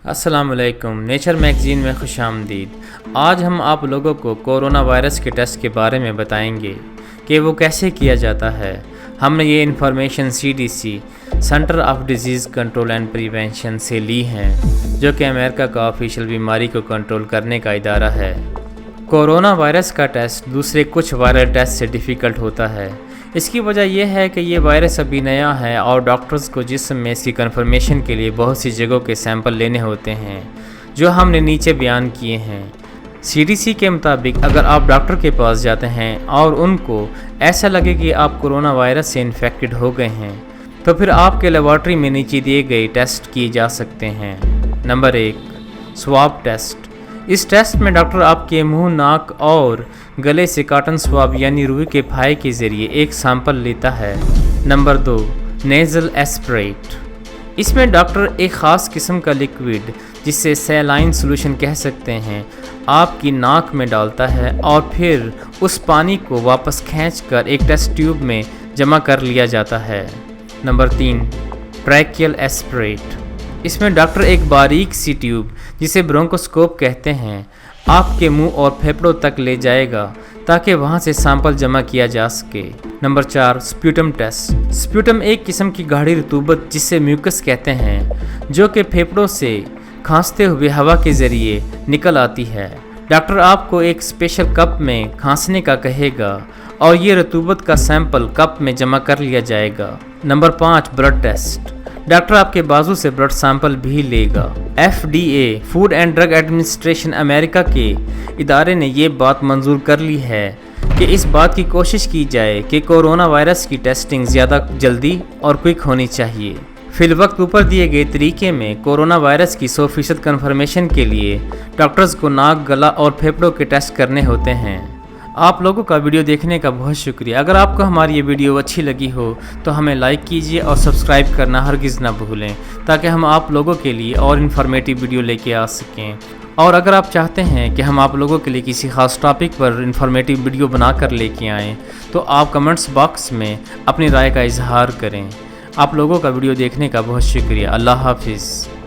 السلام علیکم، nature magazine میں خوش آمدید۔ آج ہم آپ لوگوں کو کورونا وائرس کے ٹیسٹ کے بارے میں بتائیں گے کہ وہ کیسے کیا جاتا ہے۔ ہم نے یہ information CDC centre of disease control and prevention سے لی ہیں، جو کہ امریکہ کا آفیشیل بیماری کو کنٹرول کرنے کا ادارہ ہے۔ کورونا وائرس کا ٹیسٹ دوسرے کچھ وائرل ٹیسٹ سے ڈیفیکلٹ ہوتا ہے۔ اس کی وجہ یہ ہے کہ یہ وائرس ابھی نیا ہے اور ڈاکٹرز کو جسم میں اس کی کنفرمیشن کے لیے بہت سی جگہوں کے سیمپل لینے ہوتے ہیں، جو ہم نے نیچے بیان کیے ہیں۔ CDC کے مطابق اگر آپ ڈاکٹر کے پاس جاتے ہیں اور ان کو ایسا لگے کہ آپ کورونا وائرس سے انفیکٹڈ ہو گئے ہیں، تو پھر آپ کے لیبارٹری میں نیچے دیے گئے ٹیسٹ کیے جا سکتے ہیں۔ نمبر 1، سواب ٹیسٹ۔ اس ٹیسٹ میں ڈاکٹر آپ کے منہ، ناک اور گلے سے کاٹن سواب یعنی روئی کے پھائے کے ذریعے ایک سیمپل لیتا ہے۔ Number 2، nasal ایسپریٹ۔ اس میں ڈاکٹر ایک خاص قسم کا لیکوڈ، جسے سیلائن سولوشن کہہ سکتے ہیں، آپ کی ناک میں ڈالتا ہے اور پھر اس پانی کو واپس کھینچ کر ایک ٹیسٹ ٹیوب میں جمع کر لیا جاتا ہے۔ Number 3، tracheal ایسپریٹ۔ اس میں ڈاکٹر ایک باریک سی ٹیوب، جسے برونکوسکوپ کہتے ہیں، آپ کے منہ اور پھیپھڑوں تک لے جائے گا تاکہ وہاں سے سیمپل جمع کیا جا سکے۔ Number 4، سپیوٹم test. سپیوٹم ایک قسم کی گاڑھی رطوبت، جسے میوکس کہتے ہیں، جو کہ پھیپھڑوں سے کھانستے ہوئے ہوا کے ذریعے نکل آتی ہے۔ ڈاکٹر آپ کو ایک اسپیشل کپ میں کھانسنے کا کہے گا اور یہ رطوبت کا سیمپل کپ میں جمع کر لیا جائے گا۔ Number 5، blood test. ڈاکٹر آپ کے بازو سے بلڈ سیمپل بھی لے گا۔ FDA food and drug administration امریکہ کے ادارے نے یہ بات منظور کر لی ہے کہ اس بات کی کوشش کی جائے کہ کورونا وائرس کی ٹیسٹنگ زیادہ جلدی اور کوئک ہونی چاہیے۔ فی الوقت اوپر دیے گئے طریقے میں کورونا وائرس کی 100% کنفرمیشن کے لیے ڈاکٹرز کو ناک، گلا اور پھیپھڑوں کے ٹیسٹ کرنے ہوتے ہیں۔ آپ لوگوں کا ویڈیو دیکھنے کا بہت شکریہ۔ اگر آپ کو ہماری یہ ویڈیو اچھی لگی ہو تو ہمیں لائک کیجیے اور سبسکرائب کرنا ہرگز نہ بھولیں، تاکہ ہم آپ لوگوں کے لیے اور انفارمیٹیو ویڈیو لے کے آ سکیں۔ اور اگر آپ چاہتے ہیں کہ ہم آپ لوگوں کے لیے کسی خاص ٹاپک پر انفارمیٹیو ویڈیو بنا کر لے کے آئیں، تو آپ کمنٹس باکس میں اپنی رائے کا اظہار کریں۔ آپ لوگوں کا ویڈیو دیکھنے کا بہت شکریہ۔ اللہ حافظ۔